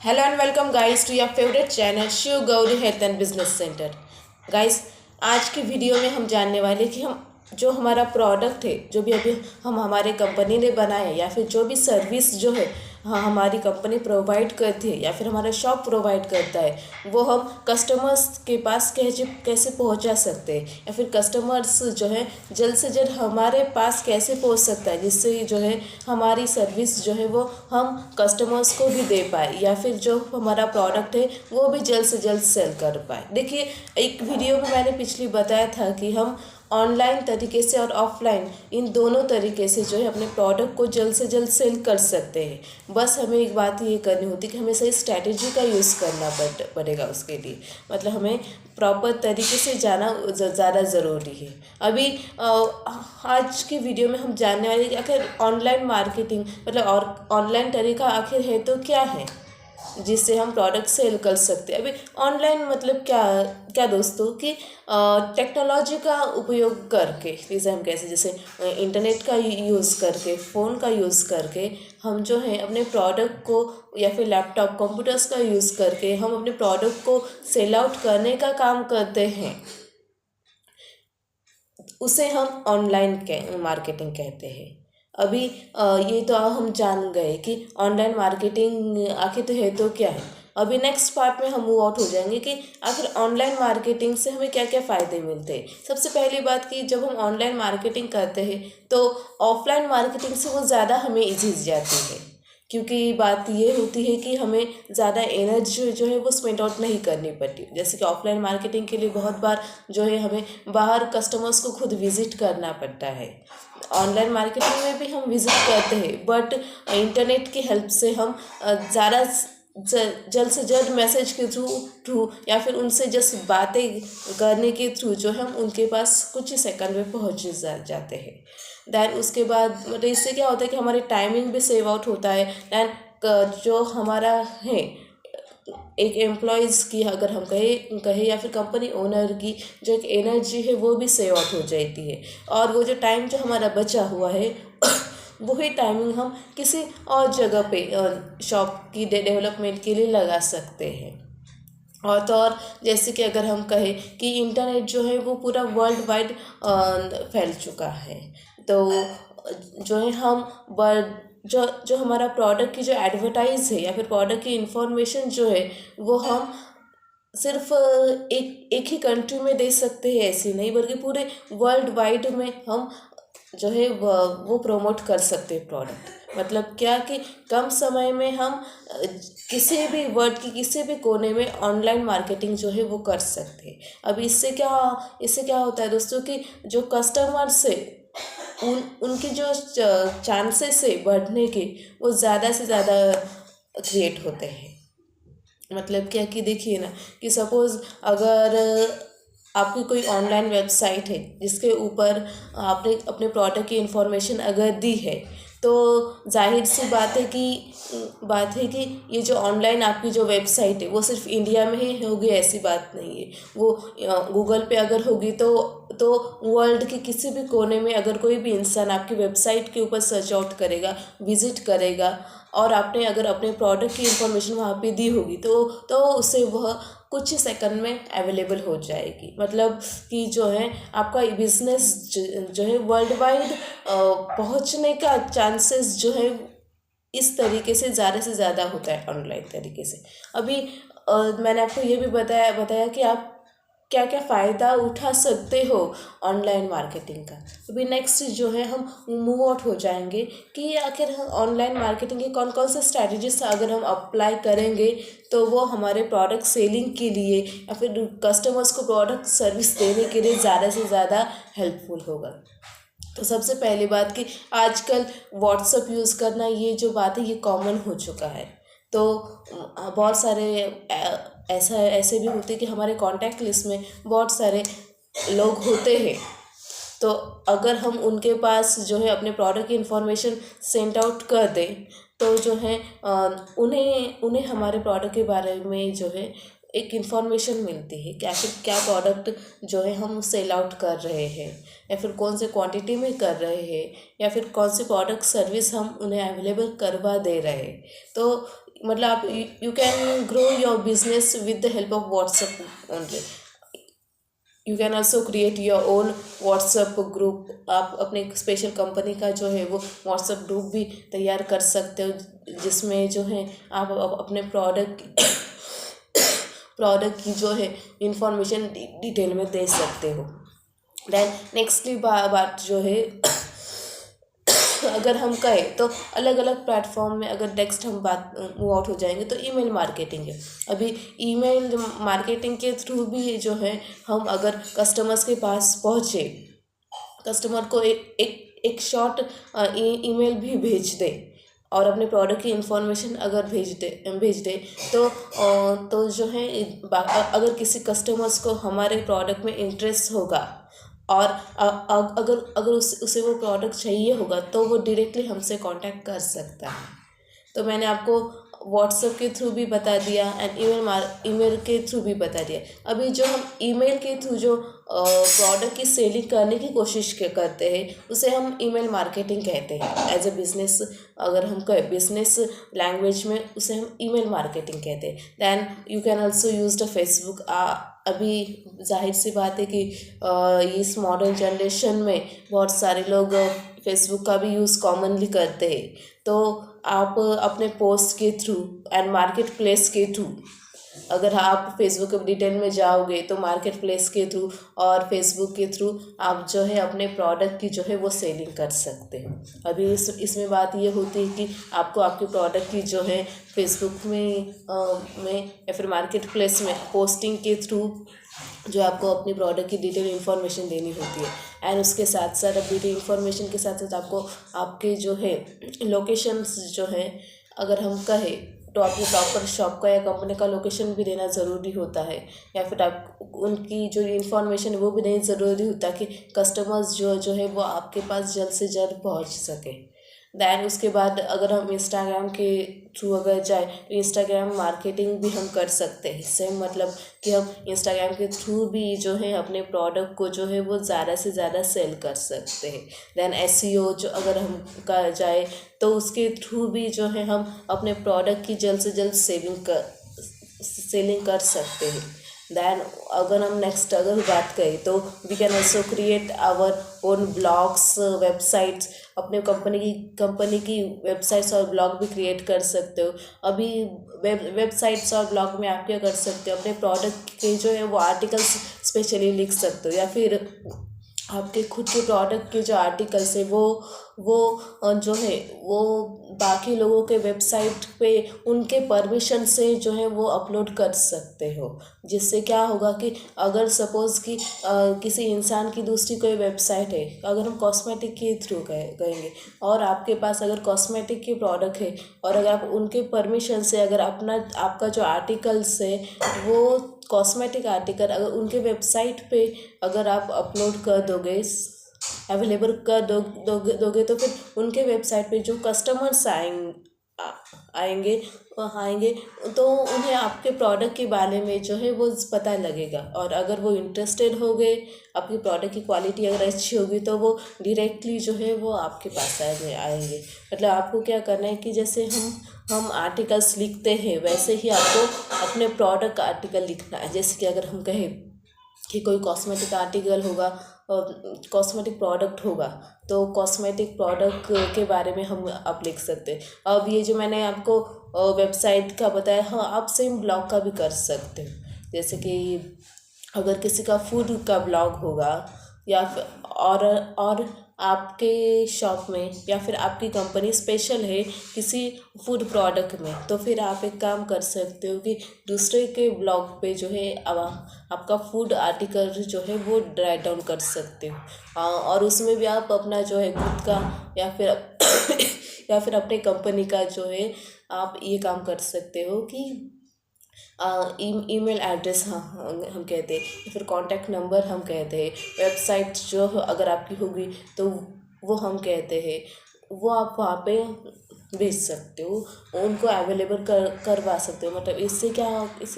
Hello and welcome guys to your favorite channel Shiv Gauri health and business centre. Guys, आज की video में हम जानने वाले कि हम जो हमारा प्रोडक्ट है, जो भी अभी हम हमारे कंपनी ने बनाया है, या फिर जो भी सर्विस जो है हाँ हमारी कंपनी प्रोवाइड करती है या फिर हमारा शॉप प्रोवाइड करता है, वो हम कस्टमर्स के पास कैसे कैसे पहुंचा सकते हैं, या फिर कस्टमर्स जो है जल्द से जल्द हमारे पास कैसे पहुंच सकता है, जिससे जो है हमारी सर्विस जो है वो हम कस्टमर्स को भी दे पाए, या फिर जो हमारा प्रोडक्ट है वो भी जल्द से जल्द सेल कर पाए। देखिए, एक वीडियो में मैंने पिछली बताया था कि हम ऑनलाइन तरीके से और ऑफलाइन इन दोनों तरीके से जो है अपने प्रोडक्ट को जल्द से जल्द सेल कर सकते हैं। बस हमें एक बात ये करनी होती है कि हमें सही स्ट्रैटेजी का यूज़ करना पड़ेगा उसके लिए। मतलब हमें प्रॉपर तरीके से जाना ज़्यादा ज़रूरी है। अभी आज की वीडियो में हम जानने वाले कि आखिर ऑनलाइन मार्केटिंग मतलब और ऑनलाइन तरीका आखिर है तो क्या है जिससे हम प्रोडक्ट सेल कर सकते हैं। अभी ऑनलाइन मतलब क्या क्या दोस्तों कि टेक्नोलॉजी का उपयोग करके, जैसे हम कैसे जैसे इंटरनेट का यूज़ करके, फ़ोन का यूज़ करके हम जो है अपने प्रोडक्ट को, या फिर लैपटॉप कंप्यूटर्स का यूज़ करके हम अपने प्रोडक्ट को सेल आउट करने का काम करते हैं। उसे हम ऑनलाइन मार्केटिंग कहते हैं। अभी ये तो हम जान गए कि ऑनलाइन मार्केटिंग आखिर तो है तो क्या है। अभी नेक्स्ट पार्ट में हम मूव आउट हो जाएंगे कि आखिर ऑनलाइन मार्केटिंग से हमें क्या क्या फ़ायदे मिलते हैं। सबसे पहली बात कि जब हम ऑनलाइन मार्केटिंग करते हैं तो ऑफलाइन मार्केटिंग से वो ज़्यादा हमें ईजी जाती है, क्योंकि बात ये होती है कि हमें ज़्यादा एनर्जी जो है वो स्पेंड आउट नहीं करनी पड़ती। जैसे कि ऑफलाइन मार्केटिंग के लिए बहुत बार जो है हमें बाहर कस्टमर्स को खुद विज़िट करना पड़ता है। ऑनलाइन मार्केटिंग में भी हम विज़िट करते हैं, बट इंटरनेट की हेल्प से हम ज़्यादा जल्द से जल्द मैसेज के थ्रू या फिर उनसे जस्ट बातें करने के थ्रू जो हम उनके पास कुछ ही सेकंड में पहुँच जाते हैं। दैन उसके बाद मतलब इससे क्या होता है कि हमारी टाइमिंग भी सेव आउट होता है। दैन जो हमारा है एक एम्प्लॉयज़ की, अगर हम कहें या फिर कंपनी ओनर की जो एक एनर्जी है वो भी सेव आउट हो जाती है, और वो जो टाइम जो हमारा बचा हुआ है वही टाइमिंग हम किसी और जगह पे शॉप की डेवलपमेंट के लिए लगा सकते हैं। और तो और जैसे कि अगर हम कहें कि इंटरनेट जो है वो पूरा वर्ल्ड वाइड फैल चुका है, तो जो है हम वर्ल्ड जो जो हमारा प्रोडक्ट की जो एडवर्टाइज है या फिर प्रोडक्ट की इंफॉर्मेशन जो है वो हम सिर्फ एक एक ही कंट्री में दे सकते हैं, ऐसी नहीं बल्कि पूरे वर्ल्ड वाइड में हम जो है वो प्रमोट कर सकते हैं प्रोडक्ट। मतलब क्या कि कम समय में हम किसी भी वर्ल्ड की किसी भी कोने में ऑनलाइन मार्केटिंग जो है वो कर सकते हैं। अब इससे क्या होता है दोस्तों कि जो कस्टमर्स है उनकी जो चांसेस है बढ़ने के वो ज़्यादा से ज़्यादा क्रिएट होते हैं। मतलब क्या कि देखिए ना कि सपोज़ अगर आपकी कोई ऑनलाइन वेबसाइट है जिसके ऊपर आपने अपने प्रोडक्ट की इंफॉर्मेशन अगर दी है, तो जाहिर सी बात है कि ये जो ऑनलाइन आपकी जो वेबसाइट है वो सिर्फ इंडिया में ही होगी ऐसी बात नहीं है। वो गूगल पे अगर होगी तो वर्ल्ड के किसी भी कोने में अगर कोई भी इंसान आपकी वेबसाइट के ऊपर सर्च आउट करेगा, विजिट करेगा, और आपने अगर अपने प्रोडक्ट की इंफॉर्मेशन वहाँ पे दी होगी तो उसे वह कुछ ही सेकंड में अवेलेबल हो जाएगी। मतलब कि जो है आपका बिजनेस जो है वर्ल्ड वाइड पहुँचने का चांसेस जो है इस तरीके से ज़्यादा होता है ऑनलाइन तरीके से। अभी मैंने आपको ये भी बताया कि आप क्या क्या फ़ायदा उठा सकते हो ऑनलाइन मार्केटिंग का। अभी नेक्स्ट जो है हम मूव आउट हो जाएंगे कि आखिर हम ऑनलाइन मार्केटिंग के कौन कौन से स्ट्रैटेजीज अगर हम अप्लाई करेंगे तो वो हमारे प्रोडक्ट सेलिंग के लिए या फिर कस्टमर्स को प्रोडक्ट सर्विस देने के लिए ज़्यादा से ज़्यादा हेल्पफुल होगा। तो सबसे पहली बात कि आजकल व्हाट्सअप यूज़ करना, ये जो बात है ये कॉमन हो चुका है। तो बहुत सारे ऐसे भी होते हैं कि हमारे कांटेक्ट लिस्ट में बहुत सारे लोग होते हैं, तो अगर हम उनके पास जो है अपने प्रोडक्ट की इंफॉर्मेशन सेंड आउट कर दें तो जो है उन्हें उन्हें हमारे प्रोडक्ट के बारे में जो है एक इन्फॉर्मेशन मिलती है कि आखिर क्या प्रोडक्ट जो है हम सेल आउट कर रहे हैं, या फिर कौन से क्वांटिटी में कर रहे हैं, या फिर कौन सी प्रोडक्ट सर्विस हम उन्हें अवेलेबल करवा दे रहे हैं। तो मतलब आप you can grow your business with the help of WhatsApp only. You can also create your own WhatsApp group. आप अपने स्पेशल कंपनी का जो है वो व्हाट्सएप ग्रुप भी तैयार कर सकते हो, जिसमें जो है आप अपने प्रोडक्ट की जो है इंफॉर्मेशन डिटेल में दे सकते हो। देन नेक्स्टली बात जो है अगर हम कहें तो अलग अलग प्लेटफॉर्म में अगर नेक्स्ट हम बात मूव आउट हो जाएंगे तो ईमेल मार्केटिंग है। अभी ईमेल मार्केटिंग के थ्रू भी जो है हम अगर कस्टमर्स के पास पहुँचे, कस्टमर को एक शॉर्ट ईमेल भी भेज दे और अपने प्रोडक्ट की इंफॉर्मेशन अगर भेज दे तो जो है अगर किसी कस्टमर्स को हमारे प्रोडक्ट में इंटरेस्ट होगा और अगर उसे वो प्रोडक्ट चाहिए होगा तो वो डायरेक्टली हमसे कांटेक्ट कर सकता है। तो मैंने आपको व्हाट्सएप के थ्रू भी बता दिया एंड ईमेल के थ्रू भी बता दिया। अभी जो हम ईमेल के थ्रू जो प्रोडक्ट की सेलिंग करने की कोशिश करते हैं उसे हम ईमेल मार्केटिंग कहते हैं। एज ए बिजनेस अगर हम कहें बिजनेस लैंग्वेज में उसे हम ईमेल मार्केटिंग कहते हैं। Then you can also use the Facebook. अभी जाहिर सी बात है कि इस मॉडर्न जनरेशन में बहुत सारे लोग फेसबुक का भी यूज़ कॉमनली करते हैं। तो आप अपने पोस्ट के थ्रू एंड मार्केट प्लेस के थ्रू, अगर आप फेसबुक के डिटेल में जाओगे तो मार्केट प्लेस के थ्रू और फेसबुक के थ्रू आप जो है अपने प्रोडक्ट की जो है वो सेलिंग कर सकते हैं। अभी इसमें बात ये होती है कि आपको आपके प्रोडक्ट की जो है फेसबुक में या फिर मार्केट प्लेस में पोस्टिंग के थ्रू जो आपको अपनी प्रोडक्ट की डिटेल इन्फॉर्मेशन देनी होती है। एंड उसके साथ साथ अब डिटेल इन्फॉर्मेशन के साथ साथ आपको आपके जो है लोकेशंस जो है अगर हम कहें तो आपको प्रॉपर शॉप का या कंपनी का लोकेशन भी देना ज़रूरी होता है, या फिर आप उनकी जो इन्फॉर्मेशन है वो भी देना ज़रूरी होता है कि कस्टमर्स जो है वो आपके पास जल्द से जल्द पहुंच सके। दैन उसके बाद अगर हम इंस्टाग्राम के थ्रू अगर जाए तो इंस्टाग्राम मार्केटिंग भी हम कर सकते हैं। सेम मतलब कि हम इंस्टाग्राम के थ्रू भी जो है अपने प्रोडक्ट को जो है वो ज़्यादा से ज़्यादा सेल कर सकते हैं। दैन एसईओ जो अगर हम कर जाए तो उसके थ्रू भी जो है हम अपने प्रोडक्ट की जल्द से जल्द सेलिंग कर सकते हैं। दैन अगर हम नेक्स्ट अगर बात करें तो we can also create our own blogs, websites. अपने कंपनी की वेबसाइट्स और ब्लॉग भी क्रिएट कर सकते हो। अभी वेबसाइट्स और ब्लॉग में आप क्या कर सकते हो, अपने प्रोडक्ट के जो है वो आर्टिकल्स स्पेशली लिख सकते हो, या फिर आपके खुद के प्रोडक्ट के जो आर्टिकल्स है वो जो है वो बाकी लोगों के वेबसाइट पे उनके परमिशन से जो है वो अपलोड कर सकते हो। जिससे क्या होगा कि अगर सपोज़ कि किसी इंसान की दूसरी कोई वेबसाइट है, अगर हम कॉस्मेटिक के थ्रू कहेंगे और आपके पास अगर कॉस्मेटिक के प्रोडक्ट है और अगर आप उनके परमिशन से अगर आपका जो आर्टिकल्स है वो कॉस्मेटिक आर्टिकल अगर उनके वेबसाइट पे अगर आप अपलोड कर दोगे, अवेलेबल कर दोगे तो फिर उनके वेबसाइट पे जो कस्टमर्स आएंगे तो उन्हें आपके प्रोडक्ट के बारे में जो है वो पता लगेगा। और अगर वो इंटरेस्टेड हो गए, आपकी प्रोडक्ट की क्वालिटी अगर अच्छी होगी तो वो डायरेक्टली जो है वो आपके पास आएंगे। मतलब आपको क्या करना है कि जैसे हम आर्टिकल्स लिखते हैं वैसे ही आपको अपने प्रोडक्ट का आर्टिकल लिखना है। जैसे कि अगर हम कहें कि कोई कॉस्मेटिक आर्टिकल होगा, कॉस्मेटिक प्रोडक्ट होगा तो कॉस्मेटिक प्रोडक्ट के बारे में हम आप लिख सकते हैं। अब ये जो मैंने आपको वेबसाइट का बताया, हाँ आप सेम ब्लॉग का भी कर सकते हो। जैसे कि अगर किसी का फूड का ब्लॉग होगा या फिर और आपके शॉप में या फिर आपकी कंपनी स्पेशल है किसी फूड प्रोडक्ट में, तो फिर आप एक काम कर सकते हो कि दूसरे के ब्लॉग पे जो है आपका फूड आर्टिकल जो है वो राइट डाउन कर सकते हो। और उसमें भी आप अपना जो है खुद का या फिर या फिर अपने कंपनी का जो है आप ये काम कर सकते हो कि ईमेल एड्रेस हम कहते हैं, या फिर कॉन्टैक्ट नंबर हम कहते हैं, वेबसाइट जो अगर आपकी होगी तो वो हम कहते हैं, वो आप वहाँ पे भेज सकते हो, उनको अवेलेबल करवा सकते हो। मतलब इससे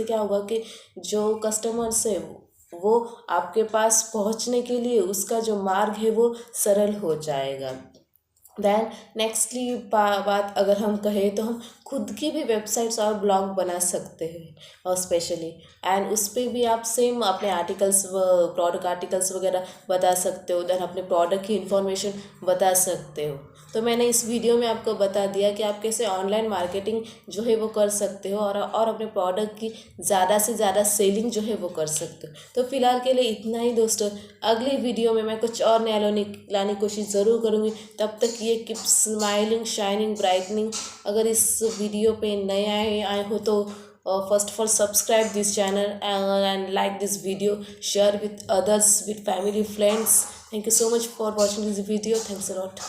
क्या होगा कि जो कस्टमर्स है वो आपके पास पहुँचने के लिए उसका जो मार्ग है वो सरल हो जाएगा। दैन नेक्स्टली बात अगर हम कहें तो हम खुद की भी वेबसाइट्स और ब्लॉग बना सकते हैं, और स्पेशली एंड उस पर भी आप सेम अपने आर्टिकल्स प्रोडक्ट आर्टिकल्स वगैरह बता सकते हो, देन अपने प्रोडक्ट की इंफॉर्मेशन बता सकते हो। तो मैंने इस वीडियो में आपको बता दिया कि आप कैसे ऑनलाइन मार्केटिंग जो है वो कर सकते हो और अपने प्रोडक्ट की ज़्यादा से ज़्यादा सेलिंग जो है वो कर सकते हो। तो फिलहाल के लिए इतना ही दोस्तों, अगली वीडियो में मैं कुछ और नया लाने की कोशिश ज़रूर करूँगी। तब तक ये कीप स्माइलिंग शाइनिंग ब्राइटनिंग। अगर इस वीडियो पे नए आए हो तो first of all subscribe this channel and like this video, share with others, with family friends. Thank you so much for watching this video. Thanks a lot.